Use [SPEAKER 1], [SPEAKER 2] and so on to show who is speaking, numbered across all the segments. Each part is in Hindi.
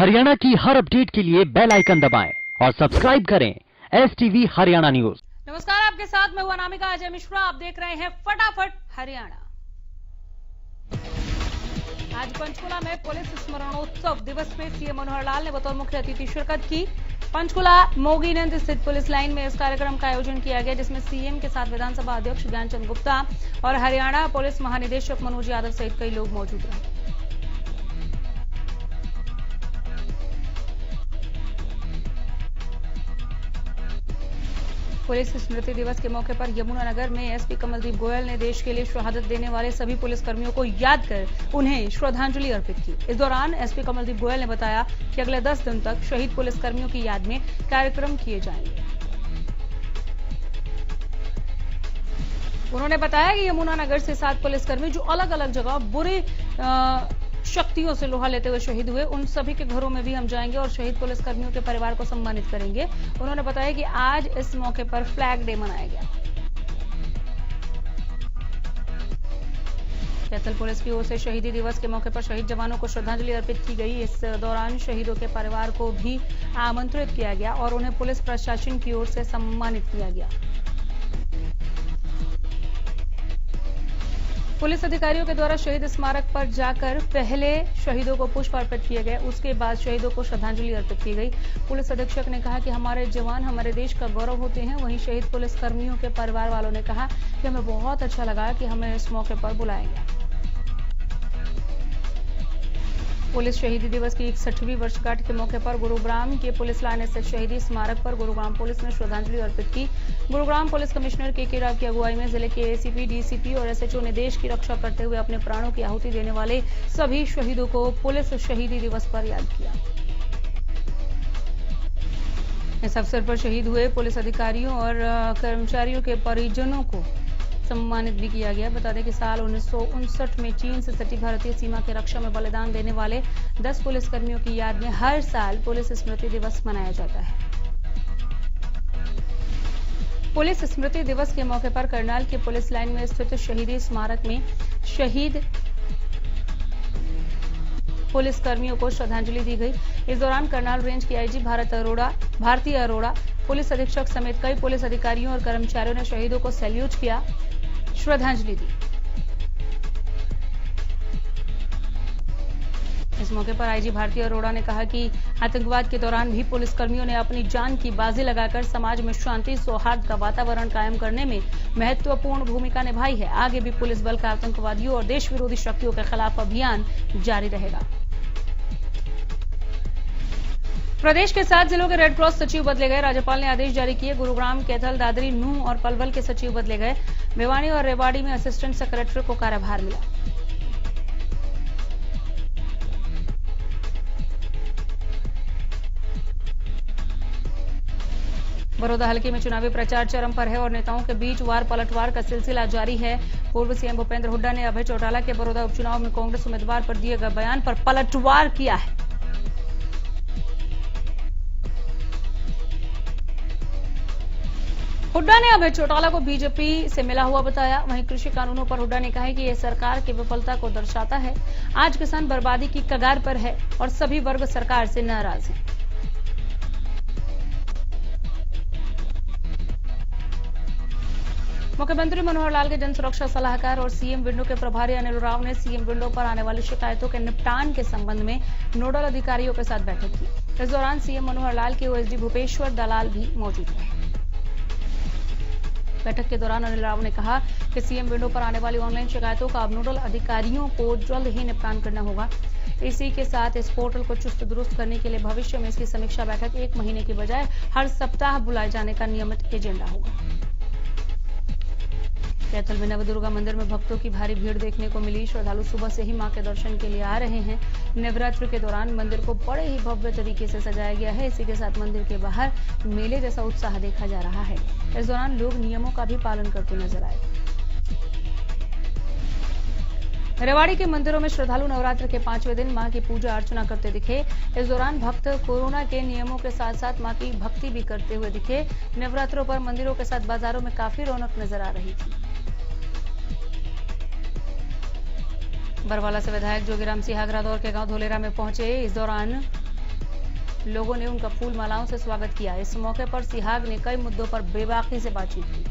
[SPEAKER 1] हरियाणा की हर अपडेट के लिए बेल आइकन दबाएं और सब्सक्राइब करें STV हरियाणा न्यूज।
[SPEAKER 2] नमस्कार, आपके साथ मैं हूं अनामिका अजय मिश्रा। आप देख रहे हैं फटाफट हरियाणा। आज पंचकुला में पुलिस स्मरणोत्सव दिवस में सीएम मनोहर लाल ने बतौर मुख्य अतिथि शिरकत की। पंचकुला मोगीनंद स्थित पुलिस लाइन में इस कार्यक्रम का आयोजन किया गया, जिसमें सीएम के साथ विधानसभा अध्यक्ष ज्ञानचंद गुप्ता और हरियाणा पुलिस महानिदेशक मनोज यादव सहित कई लोग मौजूद रहे। पुलिस स्मृति दिवस के मौके पर यमुनानगर में एसपी कमलदीप गोयल ने देश के लिए शहादत देने वाले सभी पुलिसकर्मियों को याद कर उन्हें श्रद्धांजलि अर्पित की। इस दौरान एसपी कमलदीप गोयल ने बताया कि अगले 10 दिन तक शहीद पुलिसकर्मियों की याद में कार्यक्रम किए जाएंगे। उन्होंने बताया कि यमुनानगर से 7 पुलिसकर्मी जो अलग अलग जगह बुरे शक्तियों से लोहा लेते हुए शहीद हुए, उन सभी के घरों में भी हम जाएंगे और शहीद पुलिसकर्मियों के परिवार को सम्मानित करेंगे। उन्होंने बताया कि आज इस मौके पर फ्लैग डे मनाया गया। कैथल पुलिस की ओर से शहीदी दिवस के मौके पर शहीद जवानों को श्रद्धांजलि अर्पित की गई। इस दौरान शहीदों के परिवार को भी आमंत्रित किया गया और उन्हें पुलिस प्रशासन की ओर से सम्मानित किया गया। पुलिस अधिकारियों के द्वारा शहीद स्मारक पर जाकर पहले शहीदों को पुष्प अर्पित किए गए, उसके बाद शहीदों को श्रद्धांजलि अर्पित की गई। पुलिस अधीक्षक ने कहा कि हमारे जवान हमारे देश का गौरव होते हैं। वहीं शहीद पुलिसकर्मियों के परिवार वालों ने कहा कि हमें बहुत अच्छा लगा कि हमें इस मौके पर बुलाया गया। पुलिस शहीदी दिवस की 61वीं वर्षगांठ के मौके पर गुरुग्राम के पुलिस लाइन स्थित शहीदी स्मारक पर गुरुग्राम पुलिस ने श्रद्धांजलि अर्पित की। गुरुग्राम पुलिस कमिश्नर के राव की अगुवाई में जिले के एसीपी, डीसीपी और एसएचओ ने देश की रक्षा करते हुए अपने प्राणों की आहुति देने वाले सभी शहीदों को पुलिस शहीदी दिवस पर याद किया। इस अवसर पर शहीद हुए पुलिस अधिकारियों और कर्मचारियों के परिजनों को सम्मानित भी किया गया। बता दें कि साल 1959 में चीन से सटी भारतीय सीमा की रक्षा में बलिदान देने वाले 10 पुलिसकर्मियों की याद में हर साल पुलिस स्मृति दिवस मनाया जाता है। पुलिस स्मृति दिवस के मौके पर करनाल के पुलिस लाइन में स्थित शहीदी स्मारक में शहीद पुलिसकर्मियों को श्रद्धांजलि दी गई। इस दौरान करनाल रेंज के आईजी भारती अरोड़ा, पुलिस अधीक्षक समेत कई पुलिस अधिकारियों और कर्मचारियों ने शहीदों को सैल्यूट किया, श्रद्धांजलि दी। इस मौके पर आईजी भारती अरोड़ा ने कहा कि आतंकवाद के दौरान भी पुलिसकर्मियों ने अपनी जान की बाजी लगाकर समाज में शांति सौहार्द का वातावरण कायम करने में महत्वपूर्ण भूमिका निभाई है। आगे भी पुलिस बल का आतंकवादियों और देश विरोधी शक्तियों के खिलाफ अभियान जारी रहेगा। प्रदेश के 7 जिलों के रेड क्रॉस सचिव बदले गए। राज्यपाल ने आदेश जारी किए। गुरुग्राम, कैथल, दादरी, नूंह और पलवल के सचिव बदले गए। भिवानी और रेवाड़ी में असिस्टेंट सेक्रेटरी को कार्यभार मिला। बड़ौदा हलके में चुनावी प्रचार चरम पर है और नेताओं के बीच वार पलटवार का सिलसिला जारी है। पूर्व सीएम भूपेंद्र हुड्डा ने अभय चौटाला के बड़ौदा उपचुनाव में कांग्रेस उम्मीदवार पर दिए गए बयान पर पलटवार किया है। हुड्डा ने अभय चौटाला को बीजेपी से मिला हुआ बताया। वहीं कृषि कानूनों पर हुड्डा ने कहा है कि यह सरकार की विफलता को दर्शाता है। आज किसान बर्बादी की कगार पर है और सभी वर्ग सरकार से नाराज हैं। मुख्यमंत्री मनोहर लाल के जन सुरक्षा सलाहकार और सीएम विंडो के प्रभारी अनिल राव ने सीएम विंडो पर आने वाली शिकायतों के निपटान के संबंध में नोडल अधिकारियों के साथ बैठक की। इस दौरान सीएम मनोहर लाल के ओएसडी भूपेश्वर दलाल भी मौजूद रहे। बैठक के दौरान अनिल राव ने कहा कि सीएम विंडो पर आने वाली ऑनलाइन शिकायतों का अब नोडल अधिकारियों को जल्द ही निपटान करना होगा। इसी के साथ इस पोर्टल को चुस्त दुरुस्त करने के लिए भविष्य में इसकी समीक्षा बैठक 1 महीने की बजाय हर सप्ताह बुलाए जाने का नियमित एजेंडा होगा। कैथल में नवदुर्गा मंदिर में भक्तों की भारी भीड़ देखने को मिली। श्रद्धालु सुबह से ही मां के दर्शन के लिए आ रहे हैं। नवरात्र के दौरान मंदिर को बड़े ही भव्य तरीके से सजाया गया है। इसी के साथ मंदिर के बाहर मेले जैसा उत्साह देखा जा रहा है। इस दौरान लोग नियमों का भी पालन करते नजर आए। रेवाड़ी के मंदिरों में श्रद्धालु नवरात्र के 5वें दिन मां की पूजा अर्चना करते दिखे। इस दौरान भक्त कोरोना के नियमों के साथ साथ मां की भक्ति भी करते हुए दिखे। नवरात्रों पर मंदिरों के साथ बाजारों में काफी रौनक नजर आ रही थी। बरवाला से विधायक जोगीराम सिंह आगरा दौर के गांव धोलेरा में पहुंचे। इस दौरान लोगों ने उनका फूल मालाओं से स्वागत किया। इस मौके पर सिहाग ने कई मुद्दों पर बेबाकी से बातचीत की।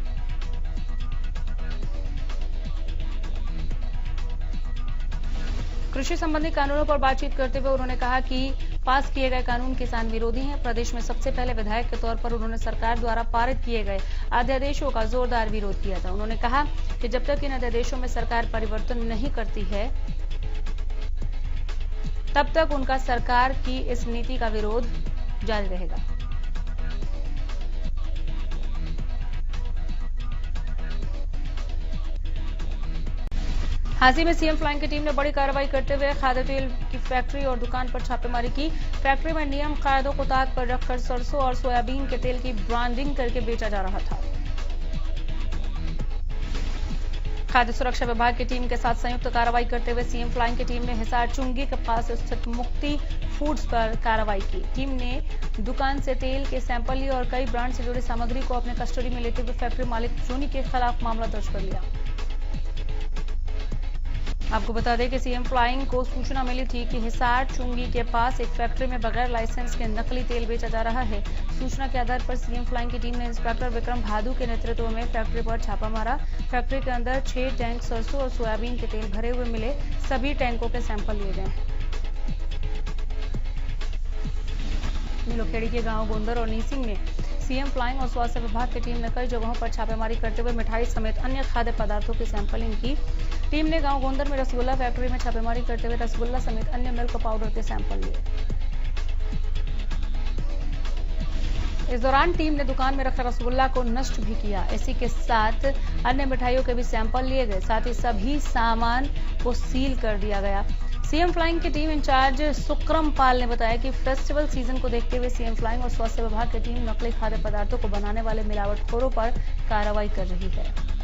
[SPEAKER 2] कृषि संबंधी कानूनों पर बातचीत करते हुए उन्होंने कहा कि पास किए गए कानून किसान विरोधी हैं। प्रदेश में सबसे पहले विधायक के तौर पर उन्होंने सरकार द्वारा पारित किए गए अध्यादेशों का जोरदार विरोध किया था। उन्होंने कहा कि जब तक इन अध्यादेशों में सरकार परिवर्तन नहीं करती है तब तक उनका सरकार की इस नीति का विरोध जारी रहेगा। हांसी में सीएम फ्लाइंग की टीम ने बड़ी कार्रवाई करते हुए खाद्य तेल की फैक्ट्री और दुकान पर छापेमारी की। फैक्ट्री में नियम कायदों को ताक पर रखकर सरसों और सोयाबीन के तेल की ब्रांडिंग करके बेचा जा रहा था। खाद्य सुरक्षा विभाग की टीम के साथ संयुक्त कार्रवाई करते हुए सीएम फ्लाइंग की टीम ने हिसार चुंगी के पास स्थित मुक्ति फूड्स पर कार्रवाई की। टीम ने दुकान से तेल के सैंपल लिए और कई ब्रांड से जुड़ी सामग्री को अपने कस्टडी में लेते हुए फैक्ट्री मालिक जोनी के खिलाफ मामला दर्ज कर लिया। आपको बता दें कि सीएम फ्लाइंग को सूचना मिली थी कि हिसार चुंगी के पास एक फैक्ट्री में बगैर लाइसेंस के नकली तेल बेचा जा रहा है। सूचना के आधार पर सीएम फ्लाइंग की टीम ने इंस्पेक्टर विक्रम भादु के नेतृत्व में फैक्ट्री पर छापा मारा। फैक्ट्री के अंदर 6 टैंक सरसों और सोयाबीन के तेल भरे हुए मिले। सभी टैंकों के सैंपल लिए गए हैं। नीलोखेड़ी के गांव गोंदर और नीसिंग में सीएम फ्लाइंग और स्वास्थ्य विभाग की टीम ने कई जगहों पर छापेमारी करते हुए मिठाई समेत अन्य खाद्य पदार्थों की सैंपलिंग की। टीम ने गांव गोंदर में रसगुल्ला फैक्ट्री में छापेमारी करते हुए रसगुल्ला समेत अन्य मिल्क पाउडर के सैंपल लिए। इस दौरान टीम ने दुकान में रखा रसगुल्ला को नष्ट भी किया। इसी के साथ अन्य मिठाइयों के भी सैंपल लिए गए। साथ ही सभी सामान को सील कर दिया गया। सीएम फ्लाइंग की टीम इंचार्ज सुक्रम पाल ने बताया कि फेस्टिवल सीजन को देखते हुए सीएम फ्लाइंग और स्वास्थ्य विभाग की टीम नकली खाद्य पदार्थों को बनाने वाले मिलावटखोरों पर कार्रवाई कर रही है।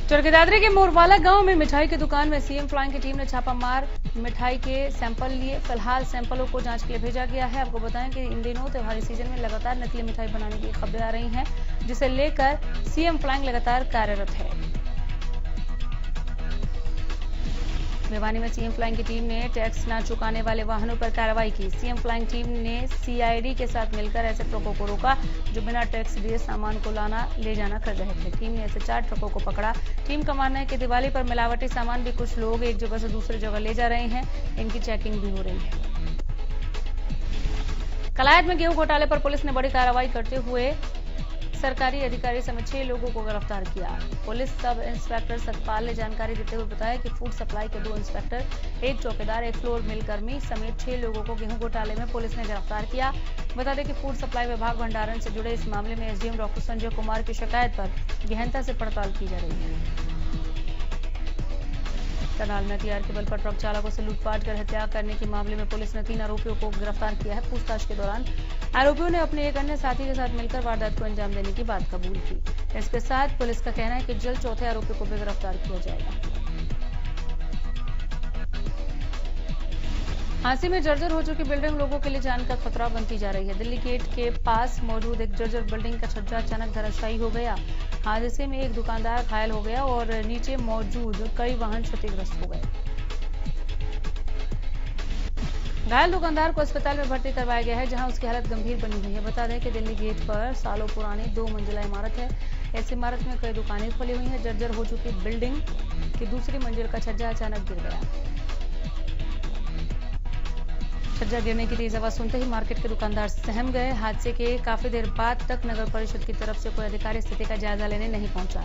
[SPEAKER 2] चरखीदादरी के मोरवाला गांव में मिठाई की दुकान में सीएम फ्लाइंग की टीम ने छापा मार मिठाई के सैंपल लिए। फिलहाल सैंपलों को जांच के लिए भेजा गया है। आपको बताएं कि इन दिनों त्योहारी सीजन में लगातार नकली मिठाई बनाने की खबरें आ रही हैं, जिसे लेकर सीएम फ्लाइंग लगातार कार्यरत है। भिवानी में सीएम फ्लाइंग की टीम ने टैक्स न चुकाने वाले वाहनों पर कार्रवाई की। सीएम फ्लाइंग टीम ने सीआईडी के साथ मिलकर ऐसे ट्रकों को रोका जो बिना टैक्स दिए सामान को लाना ले जाना कर रहे थे। टीम ने ऐसे 4 ट्रकों को पकड़ा। टीम का मानना है कि दिवाली पर मिलावटी सामान भी कुछ लोग एक जगह से दूसरी जगह ले जा रहे हैं। इनकी चेकिंग भी हो रही है। कलायत में गेहूं घोटाले पर पुलिस ने बड़ी कार्रवाई करते हुए सरकारी अधिकारी समेत 6 लोगों को गिरफ्तार किया। पुलिस सब इंस्पेक्टर सतपाल ने जानकारी देते हुए बताया कि फूड सप्लाई के 2 इंस्पेक्टर, 1 चौकीदार, 1 फ्लोर मिल कर्मी समेत 6 लोगों को गेहूं घोटाले में पुलिस ने गिरफ्तार किया। बता दें कि फूड सप्लाई विभाग भंडारण से जुड़े इस मामले में एसडीएम डॉक्टर संजय कुमार की शिकायत पर गहनता से पड़ताल की जा रही है। करनाल में हथियार के बल पर ट्रक चालकों से लूटपाट कर हत्या करने के मामले में पुलिस ने 3 आरोपियों को गिरफ्तार किया है। पूछताछ के दौरान आरोपियों ने अपने एक अन्य साथी के साथ मिलकर वारदात को अंजाम देने की बात कबूल की। इसके साथ पुलिस का कहना है कि जल्द चौथे आरोपी को भी गिरफ्तार किया जाएगा। हांसी में जर्जर हो चुकी बिल्डिंग लोगों के लिए जान का खतरा बनती जा रही है। दिल्ली गेट के पास मौजूद एक जर्जर बिल्डिंग का छज्जा अचानक धराशायी हो गया। हादसे में एक दुकानदार घायल हो गया और नीचे मौजूद कई वाहन क्षतिग्रस्त हो गए। घायल दुकानदार को अस्पताल में भर्ती करवाया गया है, जहां उसकी हालत गंभीर बनी हुई है। बता दें कि दिल्ली गेट पर सालों पुरानी 2 मंजिला इमारत है। इस इमारत में कई दुकानें खुली हुई हैं। जर्जर हो चुकी बिल्डिंग की दूसरी मंजिल का छज्जा अचानक गिर गया। छज्जा गिरने की तेज आवाज सुनते ही मार्केट के दुकानदार सहम गए। हादसे के काफी देर बाद तक नगर परिषद की तरफ से कोई अधिकारी स्थिति का जायजा लेने नहीं पहुंचा।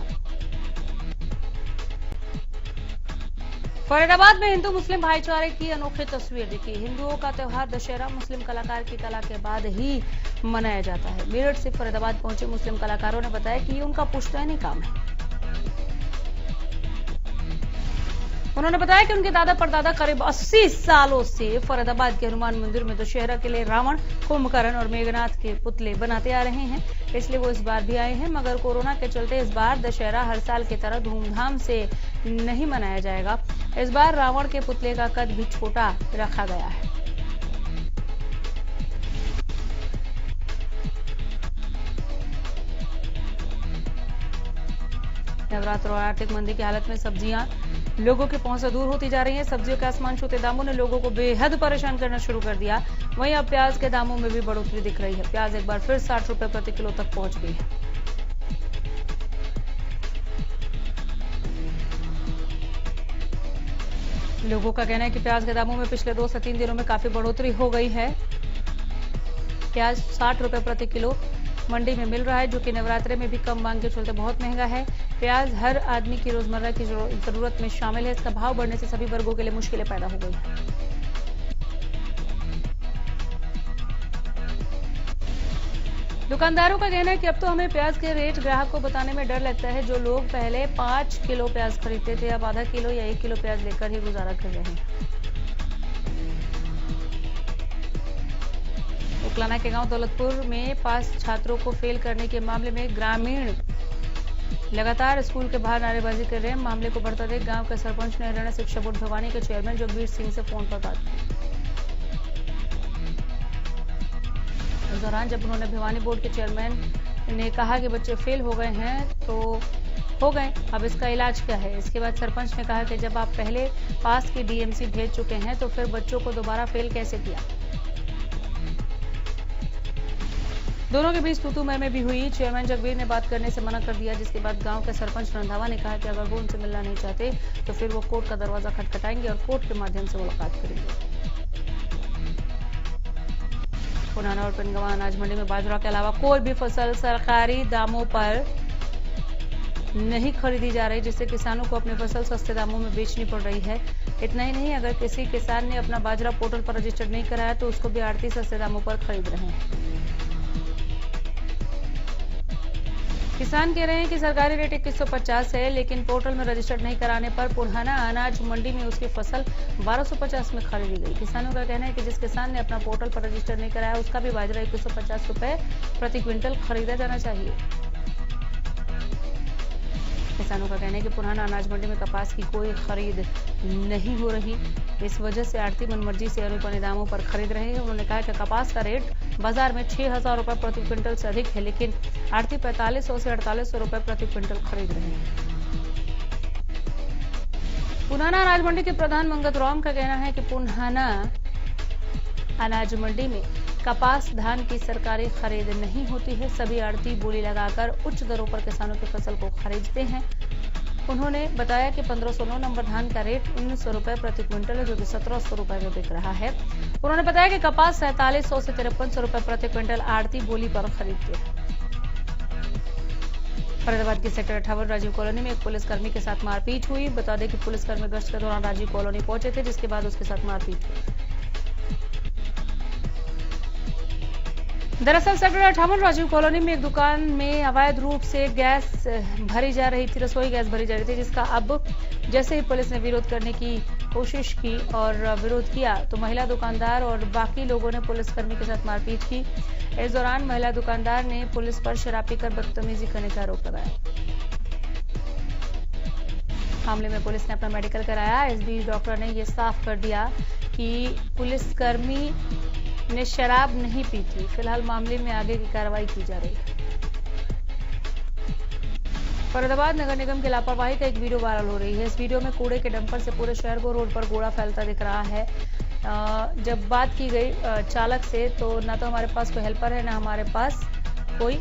[SPEAKER 2] फरीदाबाद में हिंदू मुस्लिम भाईचारे की अनोखी तस्वीर दिखी। हिंदुओं का त्योहार दशहरा मुस्लिम कलाकार की कला के बाद ही मनाया जाता है। मेरठ से फरीदाबाद पहुंचे मुस्लिम कलाकारों ने बताया कि ये उनका पुश्तैनी काम है। उन्होंने बताया कि उनके दादा परदादा करीब 80 सालों से फरीदाबाद के हनुमान मंदिर में दशहरा के लिए रावण, कुंभकर्ण और मेघनाथ के पुतले बनाते आ रहे हैं, इसलिए वो इस बार भी आए हैं। मगर कोरोना के चलते इस बार दशहरा हर साल की तरह धूमधाम से नहीं मनाया जाएगा। इस बार रावण के पुतले का कद भी छोटा रखा गया है। नवरात्र और आर्थिक मंदी की हालत में सब्जियां लोगों की पहुंच से दूर होती जा रही है। सब्जियों के आसमान छूते दामों ने लोगों को बेहद परेशान करना शुरू कर दिया। वहीं अब प्याज के दामों में भी बढ़ोतरी दिख रही है। प्याज एक बार फिर 60 रुपए प्रति किलो तक पहुंच गई है। लोगों का कहना है कि प्याज के दामों में पिछले 2 से 3 दिनों में काफी बढ़ोतरी हो गई है। प्याज 60 रुपए प्रति किलो मंडी में मिल रहा है, जो कि नवरात्रे में भी कम मांग के चलते बहुत महंगा है। प्याज हर आदमी की रोजमर्रा की जरूरत में शामिल है। इसका भाव बढ़ने से सभी वर्गों के लिए मुश्किलें पैदा हो गई हैं। दुकानदारों का कहना है कि अब तो हमें प्याज के रेट ग्राहक को बताने में डर लगता है। जो लोग पहले 5 किलो प्याज खरीदते थे, अब आधा किलो या 1 किलो प्याज लेकर ही गुजारा कर रहे हैं। उकलाना के गांव दौलतपुर में पास छात्रों को फेल करने के मामले में ग्रामीण लगातार स्कूल के बाहर नारेबाजी कर रहे हैं। मामले को बढ़ता देख गांव के सरपंच ने हरियाणा शिक्षा बोर्ड भिवानी के चेयरमैन जगबीर सिंह से फोन पर बात की। इस दौरान जब उन्होंने भिवानी बोर्ड के चेयरमैन ने कहा कि बच्चे फेल हो गए हैं तो हो गए, अब इसका इलाज क्या है। इसके बाद सरपंच ने कहा कि जब आप पहले पास की डीएमसी भेज चुके हैं तो फिर बच्चों को दोबारा फेल कैसे किया। दोनों के बीच तू-तू मैं भी हुई। चेयरमैन जगबीर ने बात करने से मना कर दिया, जिसके बाद गांव के सरपंच रंधावा ने कहा कि अगर वो उनसे मिलना नहीं चाहते तो फिर वो कोर्ट का दरवाजा खटखटाएंगे और कोर्ट के माध्यम से मुलाकात करेंगे। पुराना और पिंगवा अनाज मंडी में बाजरा के अलावा कोई भी फसल सरकारी दामों पर नहीं खरीदी जा रही, जिससे किसानों को अपनी फसल सस्ते दामों में बेचनी पड़ रही है। इतना ही नहीं, अगर किसी किसान ने अपना बाजरा पोर्टल पर रजिस्टर्ड नहीं कराया तो उसको भी आड़ती सस्ते दामों पर खरीद रहे हैं। किसान कह रहे हैं कि सरकारी रेट 2150 है, लेकिन पोर्टल में रजिस्टर्ड नहीं कराने पर पुराना अनाज मंडी में उसकी फसल 1250 में खरीदी गई। किसानों का कहना है कि जिस किसान ने अपना पोर्टल पर रजिस्टर्ड नहीं कराया उसका भी बाजरा 2150 रुपए प्रति क्विंटल खरीदा जाना चाहिए। किसानों का कहना है कि पुराना अनाज मंडी में कपास की कोई खरीद नहीं हो रही, इस वजह से आड़ती मनमर्जी से अनुपानी दामों पर खरीद रहे हैं। उन्होंने कहा कि कपास का रेट बाजार में 6000 रुपए प्रति क्विंटल से अधिक है, लेकिन आड़ती 4500 से 4800 रुपए प्रति क्विंटल खरीद रहे हैं। पुराना अनाज मंडी के प्रधान मंगत राम का कहना है कि पुराना अनाज मंडी में कपास धान की सरकारी खरीद नहीं होती है। सभी आड़ती बोली लगाकर उच्च दरों पर किसानों की फसल को खरीदते हैं। उन्होंने बताया कि 1509 नंबर धान का रेट 1900 रुपए प्रति क्विंटल है, जो कि 1700 रुपए में बिक रहा है। उन्होंने बताया कि कपास 4700 से 5300 रुपए प्रति क्विंटल आड़ती बोली पर खरीदते हैं। फरीदाबाद के सेक्टर 58 राजीव कॉलोनी में एक पुलिसकर्मी के साथ मारपीट हुई। बता दें कि पुलिसकर्मी गश्त के दौरान राजीव कॉलोनी पहुंचे थे, जिसके बाद उसके साथ मारपीट हुई। दरअसल सेक्टर 58 राजीव कॉलोनी में एक दुकान में अवैध रूप से गैस भरी जा रही थी, रसोई गैस भरी जा रही थी, जिसका अब जैसे ही पुलिस ने विरोध करने की कोशिश की और विरोध किया तो महिला दुकानदार और बाकी लोगों ने पुलिसकर्मी के साथ मारपीट की। इस दौरान महिला दुकानदार ने पुलिस पर शराब पीकर बदतमीजी करने का आरोप लगाया। मामले में पुलिस ने अपना मेडिकल कराया। इस बीच डॉक्टर ने यह साफ कर दिया कि पुलिसकर्मी ने शराब नहीं पी थी। फिलहाल मामले में आगे की कार्रवाई की जा रही है। फरीदाबाद नगर निगम की लापरवाही का एक वीडियो वायरल हो रही है। इस वीडियो में कूड़े के डंपर से पूरे शहर को रोड पर कूड़ा फैलता दिख रहा है। जब बात की गई चालक से तो ना तो हमारे पास कोई हेल्पर है, ना हमारे पास कोई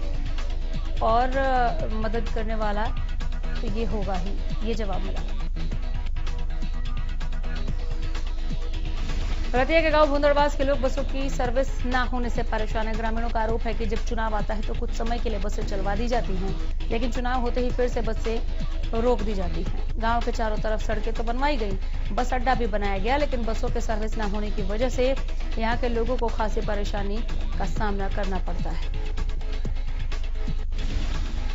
[SPEAKER 2] और मदद करने वाला, तो ये होगा ही, ये जवाब मिला। रतिया के गांव भूंदड़बाज के लोग बसों की सर्विस ना होने से परेशान है। ग्रामीणों का आरोप है कि जब चुनाव आता है तो कुछ समय के लिए बसें चलवा दी जाती हैं, लेकिन चुनाव होते ही फिर से बसें रोक दी जाती हैं। गांव के चारों तरफ सड़कें तो बनवाई गई, बस अड्डा भी बनाया गया, लेकिन बसों के सर्विस ना होने की वजह से यहाँ के लोगों को खासी परेशानी का सामना करना पड़ता है।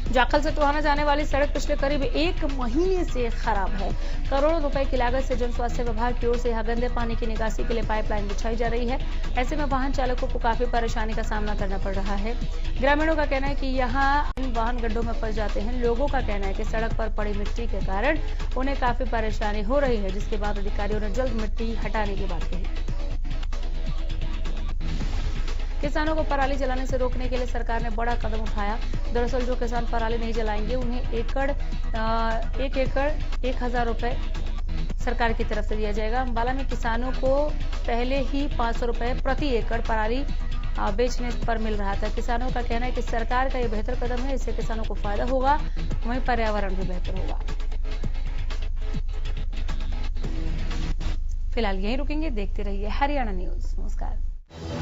[SPEAKER 2] जाखल से टोहाना जाने वाली सड़क पिछले करीब 1 महीने से खराब है। करोड़ों रुपए की लागत से जन स्वास्थ्य विभाग की ओर से यहाँ गंदे पानी की निकासी के लिए पाइपलाइन बिछाई जा रही है। ऐसे में वाहन चालकों को काफी परेशानी का सामना करना पड़ रहा है। ग्रामीणों का कहना है कि यहाँ वाहन गड्ढों में फंस जाते हैं। लोगों का कहना है कि सड़क पर पड़ी मिट्टी के कारण उन्हें काफी परेशानी हो रही है, जिसके बाद अधिकारियों ने जल्द मिट्टी हटाने की बात कही। किसानों को पराली जलाने से रोकने के लिए सरकार ने बड़ा कदम उठाया। दरअसल जो किसान पराली नहीं जलाएंगे उन्हें एक एकड़ 1000 रुपए सरकार की तरफ से दिया जाएगा। अंबाला में किसानों को पहले ही 500 रुपए प्रति एकड़ पराली बेचने पर मिल रहा था। किसानों का कहना है कि सरकार का यह बेहतर कदम है, इससे किसानों को फायदा होगा, वहीं पर्यावरण भी बेहतर होगा। फिलहाल यहीं रुकेंगे, देखते रहिए हरियाणा न्यूज। नमस्कार।